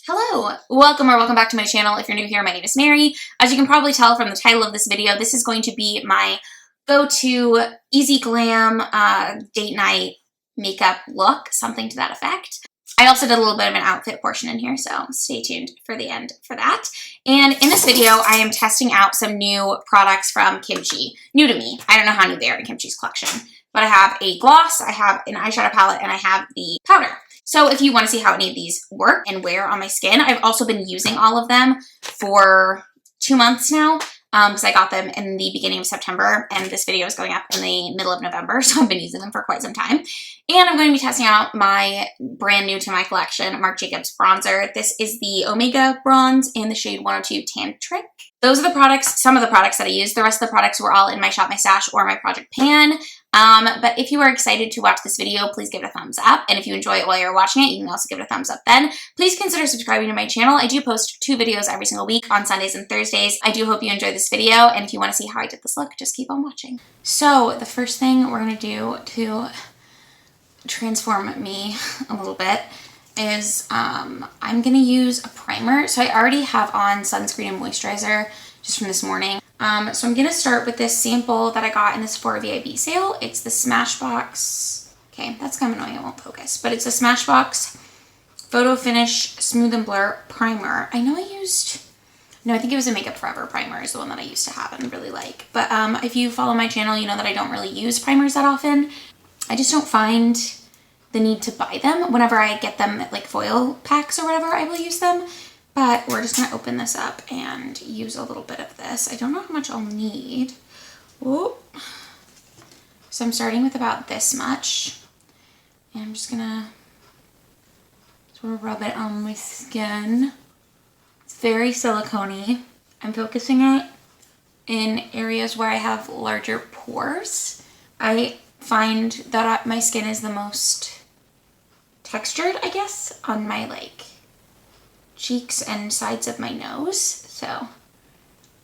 Hello, welcome back to my channel. If you're new here, my name is Mary. As you can probably tell from the title of this video, this is going to be my go-to easy glam date night makeup look, something to that effect. I also did a little bit of an outfit portion in here, so stay tuned for the end for that. And in this video, I am testing out some new products from Kimchi. New to me. I don't know how new they are in Kimchi's collection, but I have a gloss, I have an eyeshadow palette, and I have the powder. So if you want to see how any of these work and wear on my skin, I've also been using all of them for 2 months now because I got them in the beginning of September and this video is going up in the middle of November, so I've been using them for quite some time. And I'm going to be testing out my brand new to my collection, Marc Jacobs bronzer. This is the Omega Bronze in the shade 102 Tantric. Those are the products, some of the products that I used. The rest of the products were all in my Shop My Stash or my Project Pan. But if you are excited to watch this video, please give it a thumbs up. And if you enjoy it while you're watching it, you can also give it a thumbs up then. Please consider subscribing to my channel. I do post 2 videos every single week on Sundays and Thursdays. I do hope you enjoy this video. And if you want to see how I did this look, just keep on watching. So the first thing we're going to do to transform me a little bit is I'm going to use a primer. So I already have on sunscreen and moisturizer just from this morning. So I'm going to start with this sample that I got in the Sephora VIB sale. It's the SMASHBOX. Okay, that's kind of annoying, it won't focus. But it's a SMASHBOX Photo Finish Smooth and Blur Primer. I know I think it was a Makeup Forever primer is the one that I used to have and really like. But if you follow my channel, you know that I don't really use primers that often. I just don't find the need to buy them. Whenever I get them at like foil packs or whatever, I will use them. But we're just gonna open this up and use a little bit of this. I don't know how much I'll need. Ooh. So I'm starting with about this much. And I'm just gonna sort of rub it on my skin. It's very silicone-y. I'm focusing it in areas where I have larger pores. I find that my skin is the most textured, I guess, on my like cheeks and sides of my nose. So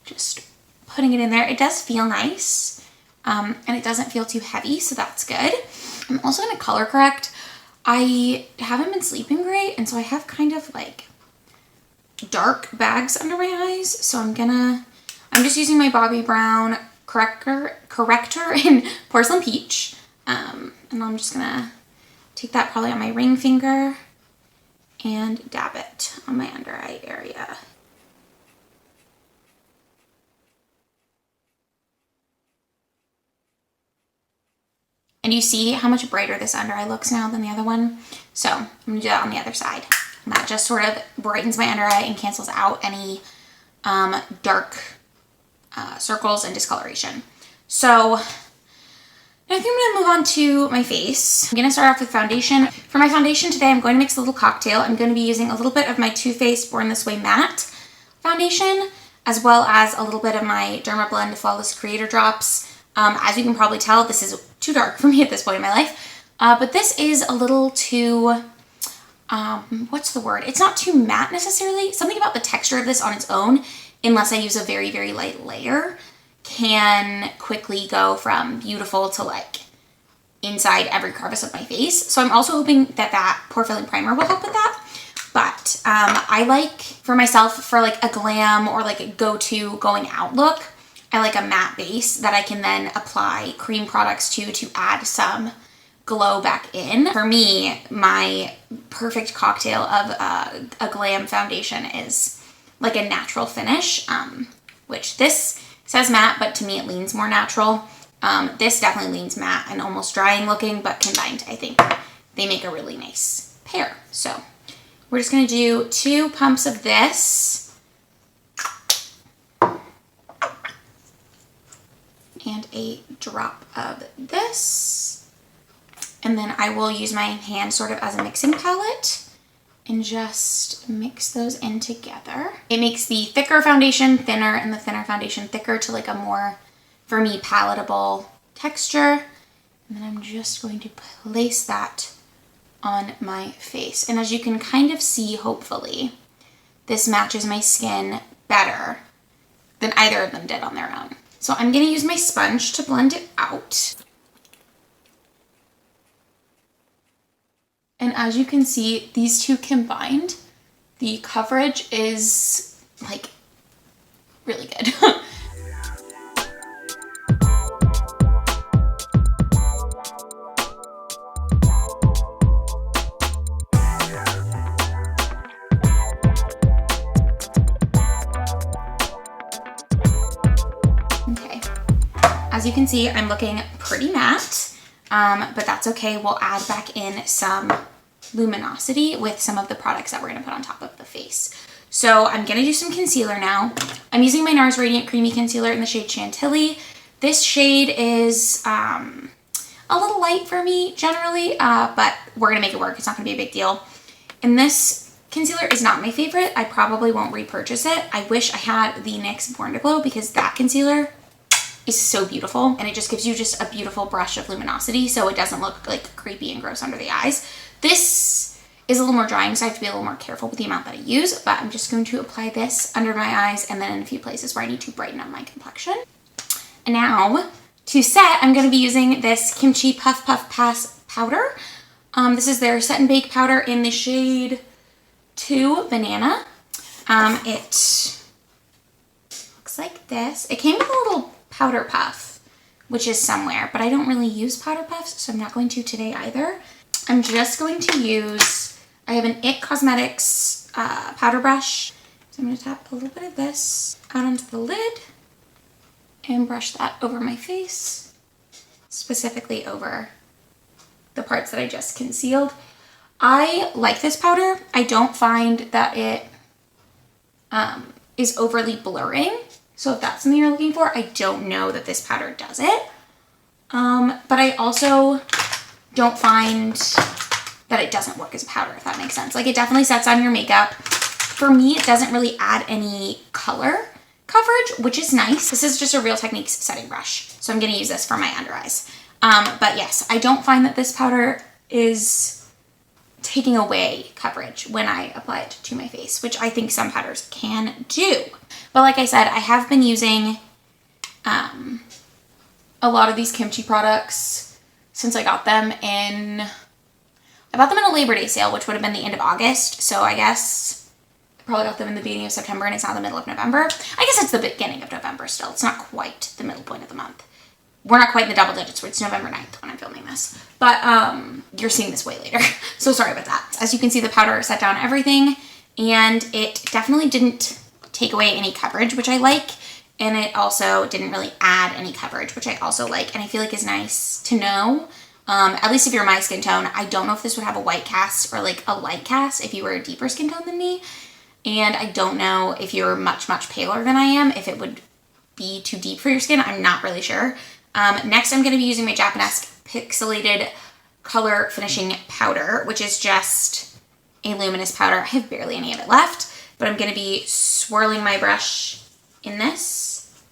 just putting it in there. It does feel nice and it doesn't feel too heavy, so that's good. I'm also going to color correct. I haven't been sleeping great and so I have kind of like dark bags under my eyes. So I'm just using my Bobbi Brown corrector in Porcelain Peach. And I'm just gonna take that probably on my ring finger and dab it on my under eye area. And you see how much brighter this under eye looks now than the other one? So I'm gonna do that on the other side. And that just sort of brightens my under eye and cancels out any dark circles and discoloration. So I think I'm gonna move on to my face. I'm gonna start off with foundation. For my foundation today, I'm going to mix a little cocktail. I'm going to be using a little bit of my Too Faced Born This Way Matte foundation, as well as a little bit of my Dermablend Flawless Creator Drops. As you can probably tell, this is too dark for me at this point in my life. But this is a little too, what's the word? It's not too matte necessarily. Something about the texture of this on its own, unless I use a very, very light layer, can quickly go from beautiful to like inside every crevice of my face. So I'm also hoping that that pore filling primer will help with that. But I like, for myself, for like a glam or like a go-to going out look, I like a matte base that I can then apply cream products to add some glow back in. For me, my perfect cocktail of a glam foundation is like a natural finish, which this says matte, but to me it leans more natural. This definitely leans matte and almost drying looking, but combined, I think they make a really nice pair. So we're just gonna do 2 pumps of this and a drop of this. And then I will use my hand sort of as a mixing palette and just mix those in together. It makes the thicker foundation thinner and the thinner foundation thicker to like a more, for me, palatable texture. And then I'm just going to place that on my face. And as you can kind of see, hopefully, this matches my skin better than either of them did on their own. So I'm gonna use my sponge to blend it out. And as you can see, these two combined The coverage is like really good. Okay, as you can see, I'm looking pretty matte, but that's okay. We'll add back in some luminosity with some of the products that we're gonna put on top of the face. So I'm gonna do some concealer now. I'm using my Nars Radiant Creamy Concealer in the shade Chantilly. This shade is a little light for me generally, but we're gonna make it work. It's not gonna be a big deal. And this concealer is not my favorite. I probably won't repurchase it. I wish I had the NYX Born to Glow because that concealer is so beautiful and it just gives you just a beautiful brush of luminosity so it doesn't look like creepy and gross under the eyes. This is a little more drying, so I have to be a little more careful with the amount that I use, but I'm just going to apply this under my eyes and then in a few places where I need to brighten up my complexion. And now, to set, I'm going to be using this Kimchi Puff Puff Pass powder. This is their Set and Bake powder in the shade 2 Banana. It looks like this. It came with a little powder puff, which is somewhere, but I don't really use powder puffs, so I'm not going to today either. I'm just going to use, I have an IT Cosmetics powder brush. So I'm going to tap a little bit of this out onto the lid and brush that over my face, specifically over the parts that I just concealed. I like this powder. I don't find that it is overly blurring. So if that's something you're looking for, I don't know that this powder does it. But I also don't find that it doesn't work as a powder, if that makes sense. Like, it definitely sets on your makeup. For me, it doesn't really add any color coverage, which is nice. This is just a Real Techniques setting brush, so I'm gonna use this for my under eyes. But yes, I don't find that this powder is taking away coverage when I apply it to my face, which I think some powders can do. But like I said, I have been using a lot of these Kimchi products since I got them in, I bought them in a Labor Day sale, which would have been the end of August. So I guess I probably got them in the beginning of September and it's now the middle of November. I guess it's the beginning of November still. It's not quite the middle point of the month. We're not quite in the double digits, it's November 9th when I'm filming this. But you're seeing this way later. So sorry about that. As you can see, the powder set down everything and it definitely didn't take away any coverage, which I like. And it also didn't really add any coverage, which I also like. And I feel like is nice to know, at least if you're my skin tone. I don't know if this would have a white cast or like a light cast if you were a deeper skin tone than me. And I don't know if you're much, much paler than I am, if it would be too deep for your skin. I'm not really sure. Next, I'm going to be using my Japonesque Pixelated Color Finishing Powder, which is just a luminous powder. I have barely any of it left, but I'm going to be swirling my brush in this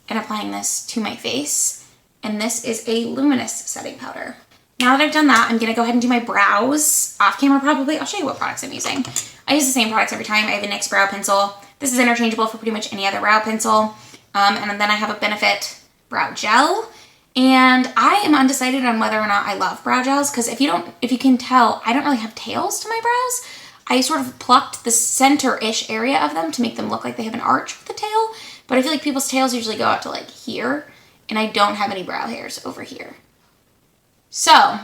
and applying this to my face. And this is a luminous setting powder. Now that I've done that, I'm going to go ahead and do my brows off camera probably. I'll show you what products I'm using. I use the same products every time. I have a NYX brow pencil. This is interchangeable for pretty much any other brow pencil. And then I have a Benefit brow gel. And I am undecided on whether or not I love brow gels, because if you can tell, I don't really have tails to my brows. I sort of plucked the center-ish area of them to make them look like they have an arch with the tail. But I feel like people's tails usually go out to like here, and I don't have any brow hairs over here. So,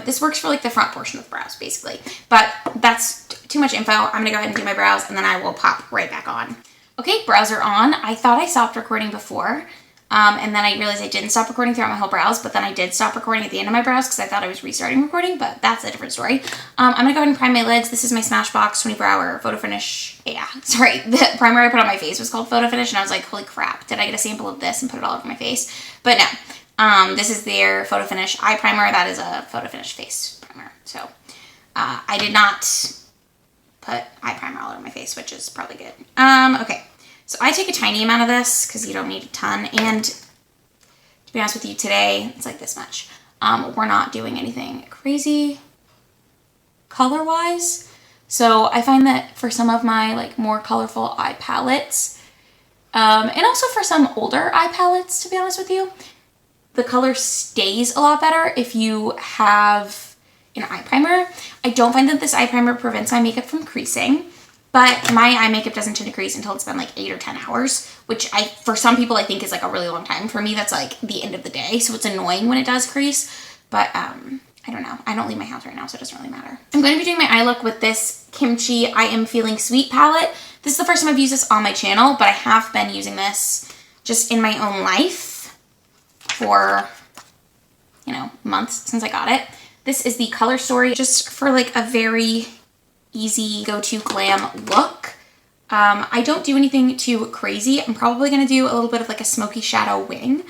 this works for like the front portion of the brows, basically. But that's too much info. I'm gonna go ahead and do my brows, and then I will pop right back on. Okay, brows are on. I thought I stopped recording before, and then I realized I didn't stop recording throughout my whole brows, but then I did stop recording at the end of my brows because I thought I was restarting recording, but that's a different story. I'm gonna go ahead and prime my lids. This is my Smashbox 24-hour Photo Finish. Yeah, sorry, the primer I put on my face was called Photo Finish, and I was like, holy crap, did I get a sample of this and put it all over my face? But no, this is their Photo Finish eye primer. That is a Photo Finish face primer. So I did not put eye primer all over my face, which is probably good. Okay. So I take a tiny amount of this because you don't need a ton, and to be honest with you, today it's like this much. We're not doing anything crazy color-wise, so I find that for some of my like more colorful eye palettes, and also for some older eye palettes, to be honest with you, the color stays a lot better if you have an eye primer. I don't find that this eye primer prevents my makeup from creasing, but my eye makeup doesn't tend to crease until it's been like 8 or 10 hours, which for some people I think is like a really long time. For me, that's like the end of the day, so it's annoying when it does crease, but I don't know. I don't leave my house right now, so it doesn't really matter. I'm going to be doing my eye look with this Kimchi I Am Feeling Sweet palette. This is the first time I've used this on my channel, but I have been using this just in my own life for, you know, months since I got it. This is the Color Story, just for like a very easy go-to glam look. I don't do anything too crazy. I'm probably going to do a little bit of like a smoky shadow wing.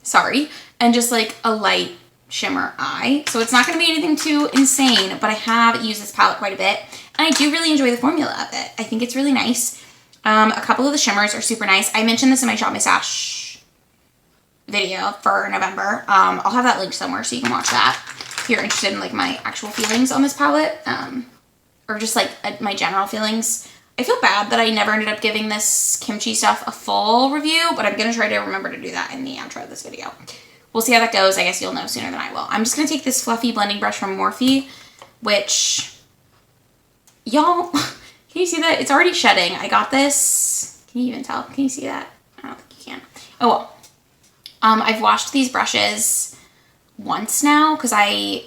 Sorry. And just like a light shimmer eye. So it's not going to be anything too insane, but I have used this palette quite a bit. And I do really enjoy the formula of it. I think it's really nice. A couple of the shimmers are super nice. I mentioned this in my Shop My Stash video for November. I'll have that linked somewhere so you can watch that if you're interested in like my actual feelings on this palette. Or just like my general feelings. I feel bad that I never ended up giving this kimchi stuff a full review, but I'm going to try to remember to do that in the outro of this video. We'll see how that goes. I guess you'll know sooner than I will. I'm just going to take this fluffy blending brush from Morphe, which, y'all, can you see that? It's already shedding. I got this. Can you even tell? Can you see that? I don't think you can. Oh, well. I've washed these brushes once now because I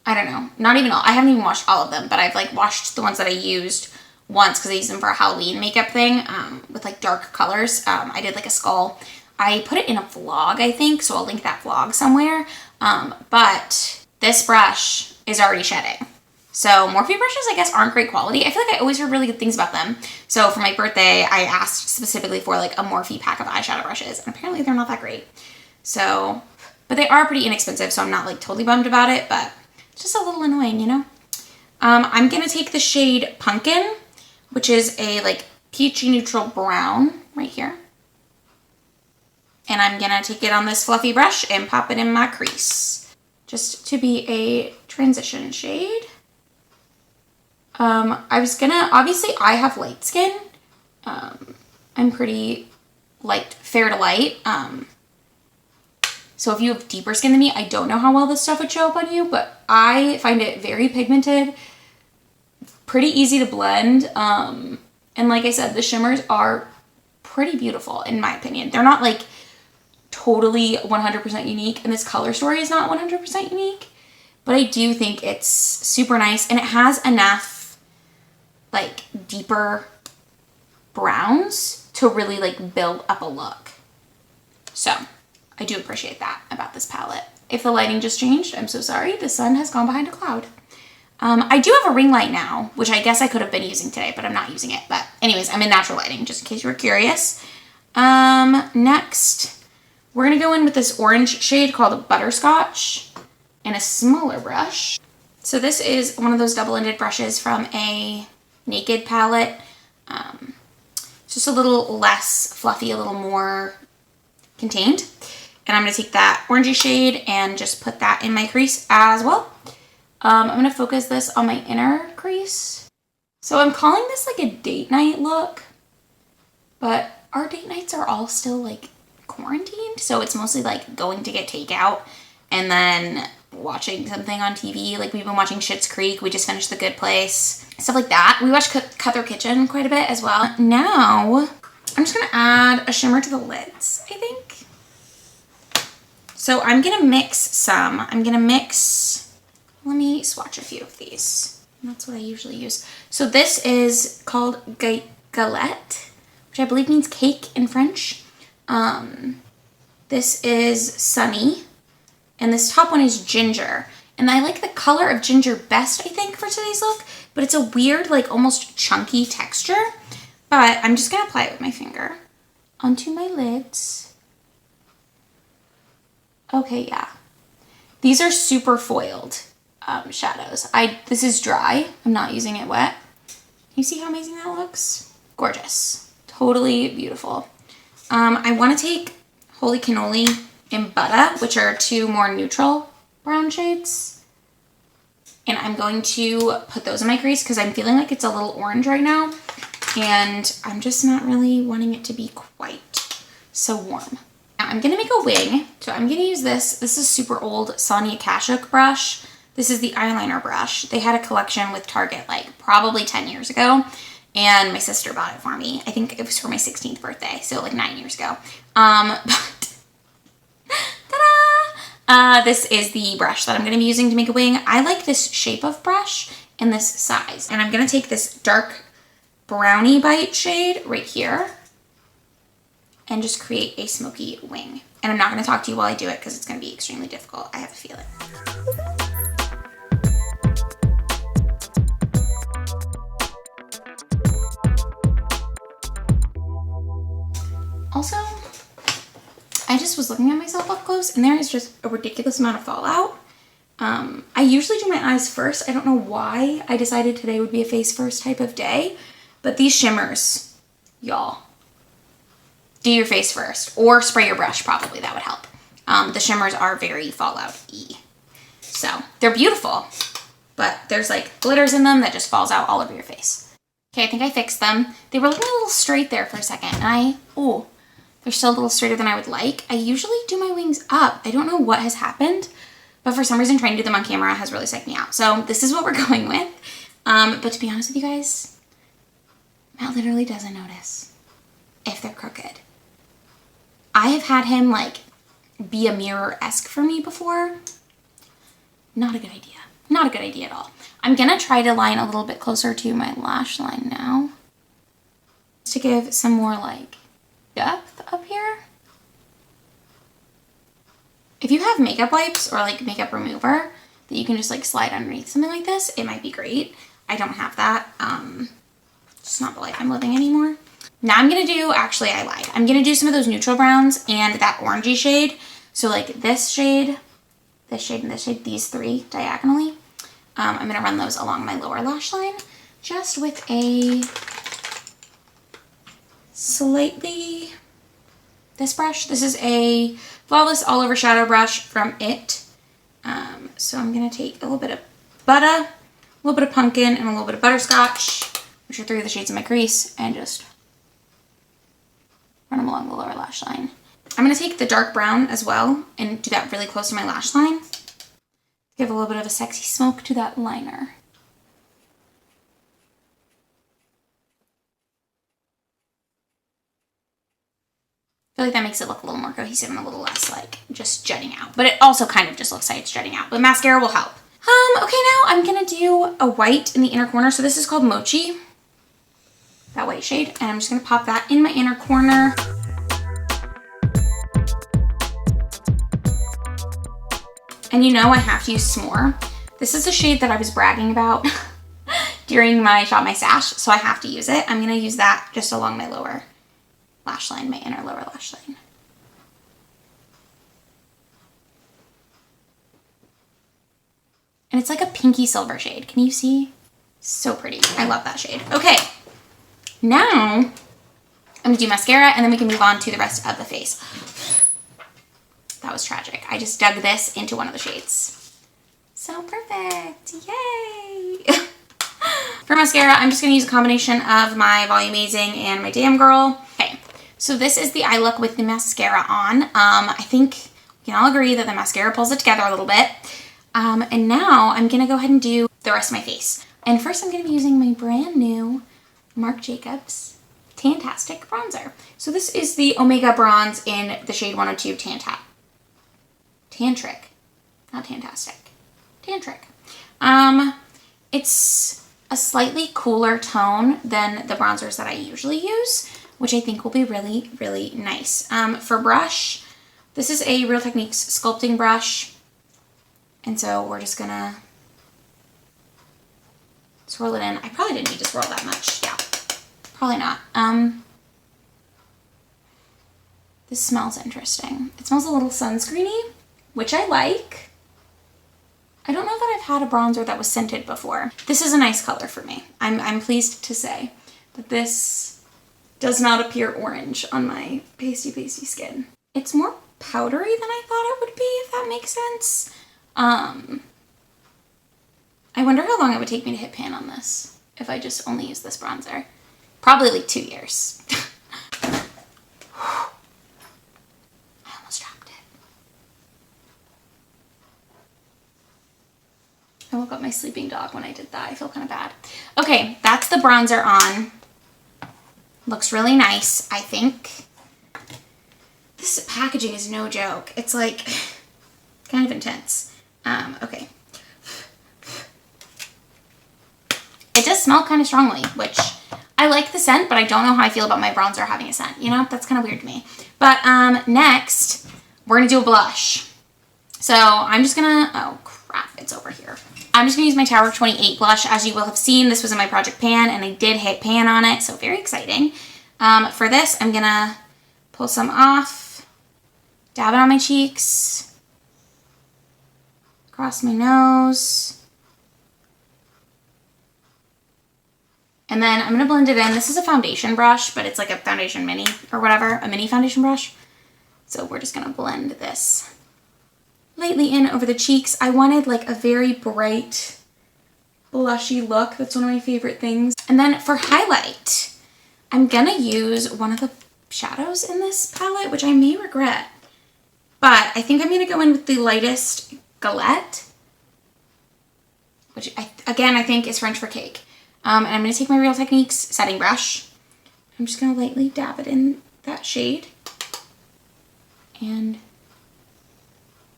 don't know. Not even all. I haven't even washed all of them, but I've like washed the ones that I used once because I used them for a Halloween makeup thing with like dark colors. I did like a skull. I put it in a vlog, I think, so I'll link that vlog somewhere. But this brush is already shedding. So Morphe brushes, I guess, aren't great quality. I feel like I always heard really good things about them. So for my birthday, I asked specifically for like a Morphe pack of eyeshadow brushes, and apparently they're not that great. So, but they are pretty inexpensive, so I'm not like totally bummed about it, but it's just a little annoying, you know? I'm gonna take the shade Pumpkin, which is a like peachy neutral brown right here. And I'm gonna take it on this fluffy brush and pop it in my crease, just to be a transition shade. Obviously I have light skin. I'm pretty light, fair to light. So if you have deeper skin than me, I don't know how well this stuff would show up on you, but I find it very pigmented, pretty easy to blend. And like I said, the shimmers are pretty beautiful in my opinion. They're not like totally 100% unique, and this Color Story is not 100% unique, but I do think it's super nice, and it has enough like deeper browns to really like build up a look. So I do appreciate that about this palette. If the lighting just changed, I'm so sorry. The sun has gone behind a cloud. I do have a ring light now, which I guess I could have been using today, but I'm not using it. But anyways, I'm in natural lighting, just in case you were curious. Next, we're gonna go in with this orange shade called Butterscotch and a smaller brush. So this is one of those double-ended brushes from a Naked palette. Just a little less fluffy, a little more contained. And I'm gonna take that orangey shade and just put that in my crease as well. I'm gonna focus this on my inner crease. So I'm calling this like a date night look, but our date nights are all still like quarantined. So it's mostly like going to get takeout and then watching something on TV. Like we've been watching Schitt's Creek. We just finished The Good Place. Stuff like that. We watched Cut Their Kitchen quite a bit as well. Now, I'm just gonna add a shimmer to the lids, I think. So I'm gonna mix some. Let me swatch a few of these. That's what I usually use. So this is called galette, which I believe means cake in French. This is Sunny, and this top one is Ginger. And I like the color of Ginger best, I think, for today's look, but it's a weird, like almost chunky texture. But I'm just gonna apply it with my finger onto my lids. Okay, yeah. These are super foiled shadows. This is dry. I'm not using it wet. You see how amazing that looks? Gorgeous. Totally beautiful. I want to take Holy Cannoli and Butter, which are two more neutral brown shades. And I'm going to put those in my crease because I'm feeling like it's a little orange right now. And I'm just not really wanting it to be quite so warm. Now I'm going to make a wing. So I'm going to use this. This is super old Sonia Kashuk brush. This is the eyeliner brush. They had a collection with Target like probably 10 years ago, and my sister bought it for me. I think it was for my 16th birthday, so like 9 years ago. But ta-da! This is the brush that I'm gonna be using to make a wing. I like this shape of brush and this size. And I'm gonna take this dark brownie bite shade right here and just create a smoky wing. And I'm not gonna talk to you while I do it because it's gonna be extremely difficult. I have a feeling. Also, I just was looking at myself up close and there is just a ridiculous amount of fallout. I usually do my eyes first. I don't know why I decided today would be a face first type of day, but these shimmers, y'all, do your face first or spray your brush probably, that would help. The shimmers are very fallout-y. So they're beautiful, but there's like glitters in them that just falls out all over your face. Okay, I think I fixed them. They were looking a little straight there for a second and they're still a little straighter than I would like. I usually do my wings up. I don't know what has happened, but for some reason trying to do them on camera has really psyched me out. So this is what we're going with. But to be honest with you guys, Matt literally doesn't notice if they're crooked. I have had him like be a mirror-esque for me before. Not a good idea. Not a good idea at all. I'm gonna try to line a little bit closer to my lash line now to give some more like depth up here. If you have makeup wipes or like makeup remover that you can just like slide underneath something like this, it might be great. I don't have that. It's not the life I'm living anymore. Now I'm gonna do, actually I lied. I'm gonna do some of those neutral browns and that orangey shade. So like this shade, this shade, and this shade, these three diagonally. I'm gonna run those along my lower lash line just with a slightly, this brush. This is a Flawless All Over Shadow Brush from IT. So I'm gonna take a little bit of butter, a little bit of pumpkin, and a little bit of butterscotch, which are three of the shades in my crease, and just run them along the lower lash line. I'm gonna take the dark brown as well and do that really close to my lash line. Give a little bit of a sexy smoke to that liner. I feel like that makes it look a little more cohesive and a little less like just jutting out. But it also kind of just looks like it's jutting out. But mascara will help. Okay, now I'm gonna do a white in the inner corner. So this is called Mochi, that white shade. And I'm just gonna pop that in my inner corner. And you know I have to use S'more. This is a shade that I was bragging about during my Shop My Stash, so I have to use it. I'm gonna use that just along my lower lash line, my inner lower lash line. And it's like a pinky silver shade. Can you see? So pretty. I love that shade. Okay, now I'm gonna do mascara and then we can move on to the rest of the face. That was tragic. I just dug this into one of the shades. So perfect, yay! For mascara, I'm just gonna use a combination of my VolumAzing and my Damn Girl. Okay, so this is the eye look with the mascara on. I think we can all agree that the mascara pulls it together a little bit. And now I'm gonna go ahead and do the rest of my face. And first I'm gonna be using my brand new Marc Jacobs Tantastic bronzer. So this is the Omega Bronze in the shade 102 Tantric, not Fantastic, Tantric. It's a slightly cooler tone than the bronzers that I usually use, which I think will be really, really nice. For brush, this is a Real Techniques sculpting brush. And so we're just gonna swirl it in. I probably didn't need to swirl that much. Yeah, probably not. This smells interesting. It smells a little sunscreeny, which I like. I don't know that I've had a bronzer that was scented before. This is a nice color for me. I'm pleased to say that this does not appear orange on my pasty skin. It's more powdery than I thought it would be, if that makes sense. I wonder how long it would take me to hit pan on this if I just only use this bronzer. Probably like 2 years. I almost dropped it. woke up my sleeping dog when I did that. I feel kind of bad. Okay, that's the bronzer on. Looks really nice, I think. This packaging is no joke. It's like kind of intense. Okay. It does smell kind of strongly, which I like the scent, but I don't know how I feel about my bronzer having a scent. You know, that's kind of weird to me. But next, we're going to do a blush. So I'm just going to, oh crap, it's over here. I'm just going to use my Tower 28 blush. As you will have seen, this was in my project pan, and I did hit pan on it, so very exciting. For this, I'm going to pull some off, dab it on my cheeks, across my nose. And then I'm going to blend it in. This is a foundation brush, but it's like a foundation mini or whatever, a mini foundation brush. So we're just going to blend this lightly in over the cheeks. I wanted like a very bright, blushy look. That's one of my favorite things. And then for highlight, I'm going to use one of the shadows in this palette, which I may regret. But I think I'm going to go in with the lightest Galette, which again, I think is French for cake. And I'm going to take my Real Techniques setting brush. I'm just going to lightly dab it in that shade and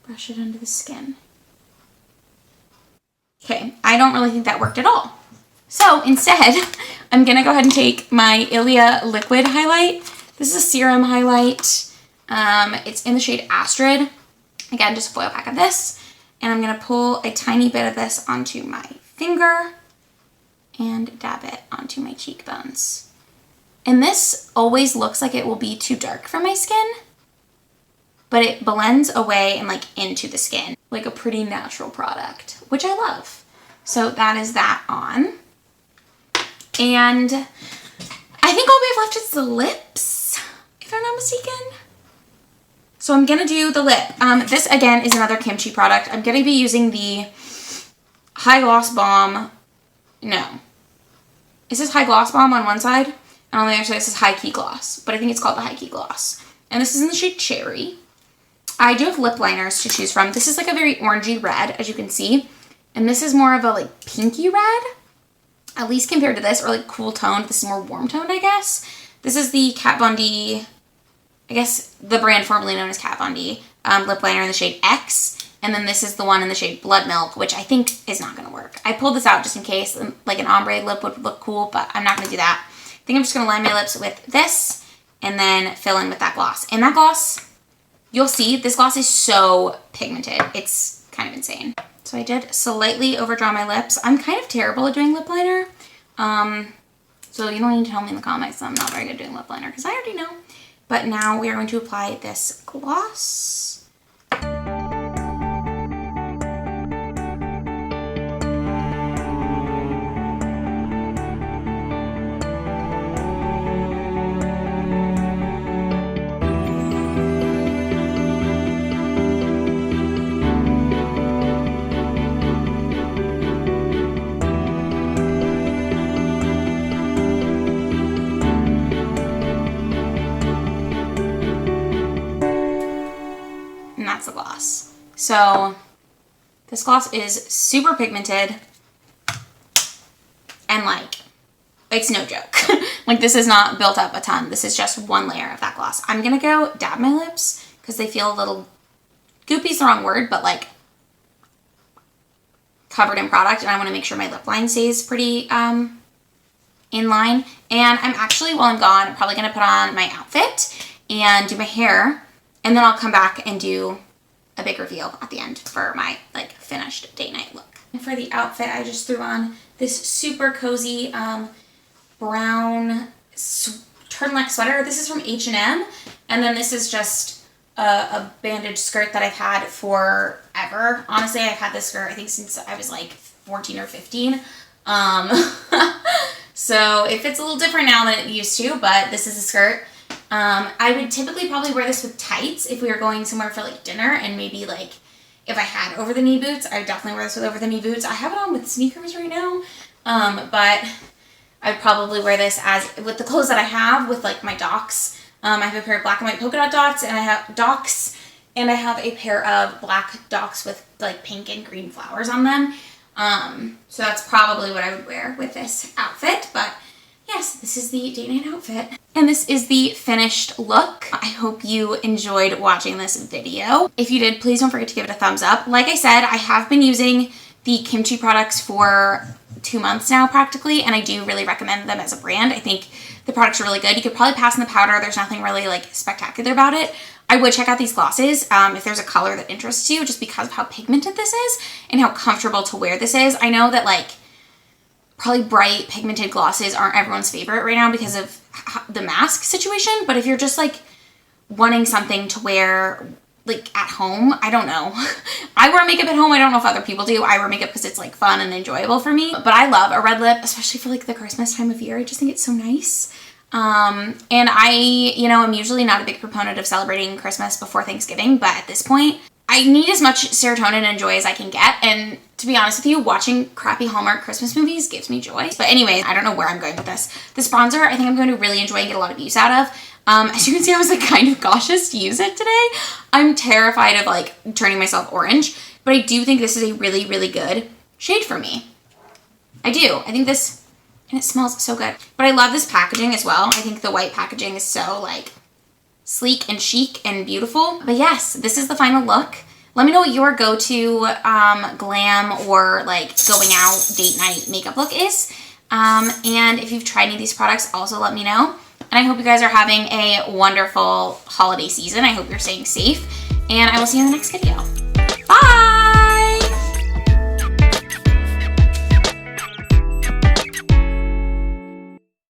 brush it under the skin. Okay, I don't really think that worked at all. So instead, I'm going to go ahead and take my Ilia liquid highlight. This is a serum highlight. It's in the shade Astrid. Again, just a foil pack of this. And I'm going to pull a tiny bit of this onto my finger and dab it onto my cheekbones. And this always looks like it will be too dark for my skin, but it blends away and like into the skin, like a pretty natural product, which I love. So that is that on. And I think all we have left is the lips, if I'm not mistaken. So I'm gonna do the lip. This again is another Kimchi product. I'm gonna be using the High Gloss Balm. No. It says High Gloss Balm on one side, and on the other side it says High Key Gloss, but I think it's called the High Key Gloss. And this is in the shade Cherry. I do have lip liners to choose from. This is like a very orangey red, as you can see. And this is more of a like pinky red, at least compared to this, or like cool toned. This is more warm toned, I guess. This is the Kat Von D, I guess the brand formerly known as Kat Von D, lip liner in the shade X. And then this is the one in the shade Blood Milk, which I think is not going to work. I pulled this out just in case, like an ombre lip would look cool, but I'm not going to do that. I think I'm just going to line my lips with this and then fill in with that gloss. And that gloss, you'll see, this gloss is so pigmented. It's kind of insane. So I did slightly overdraw my lips. I'm kind of terrible at doing lip liner. So you don't need to tell me in the comments that I'm not very good at doing lip liner because I already know. But now we are going to apply this gloss. The gloss. So this gloss is super pigmented and like it's no joke. Like this is not built up a ton. This is just one layer of that gloss. I'm gonna go dab my lips because they feel a little goopy is the wrong word, but like covered in product, and I want to make sure my lip line stays pretty in line. And I'm actually, while I'm gone, I'm probably gonna put on my outfit and do my hair, and then I'll come back and do a big reveal at the end for my like finished date night look. And for the outfit, I just threw on this super cozy brown turtleneck sweater. This is from H&M, and then this is just a bandage skirt that I've had forever. Honestly, I've had this skirt I think since I was like 14 or 15. So it fits a little different now than it used to, but this is a skirt. I would typically probably wear this with tights if we were going somewhere for like dinner, and maybe like if I had over the knee boots, I would definitely wear this with over the knee boots. I have it on with sneakers right now, but I'd probably wear this as with the clothes that I have with like my docs. I have a pair of black and white polka dot dots, and I have a pair of black docs with like pink and green flowers on them. So that's probably what I would wear with this outfit, but yes, this is the date night outfit. And this is the finished look. I hope you enjoyed watching this video. If you did, please don't forget to give it a thumbs up. Like I said, I have been using the Kimchi products for 2 months now practically, and I do really recommend them as a brand. I think the products are really good. You could probably pass on the powder. There's nothing really like spectacular about it. I would check out these glosses if there's a color that interests you, just because of how pigmented this is and how comfortable to wear this is. I know that like probably bright pigmented glosses aren't everyone's favorite right now because of the mask situation, but if you're just like wanting something to wear like at home, I don't know. I wear makeup at home. I don't know if other people do. I wear makeup because it's like fun and enjoyable for me, but I love a red lip, especially for like the Christmas time of year. I just think it's so nice. And I, you know, I'm usually not a big proponent of celebrating Christmas before Thanksgiving, but at this point, I need as much serotonin and joy as I can get. And to be honest with you, watching crappy Hallmark Christmas movies gives me joy. But anyways, I don't know where I'm going with this. This bronzer, I think I'm going to really enjoy and get a lot of use out of. As you can see, I was like kind of cautious to use it today. I'm terrified of like turning myself orange, but I do think this is a really, really good shade for me. I do. I think this, and it smells so good. But I love this packaging as well. I think the white packaging is so like sleek and chic and beautiful. But yes, this is the final look. Let me know what your go-to glam or like going out date night makeup look is. And if you've tried any of these products, also let me know. And I hope you guys are having a wonderful holiday season. I hope you're staying safe. And I will see you in the next video. Bye!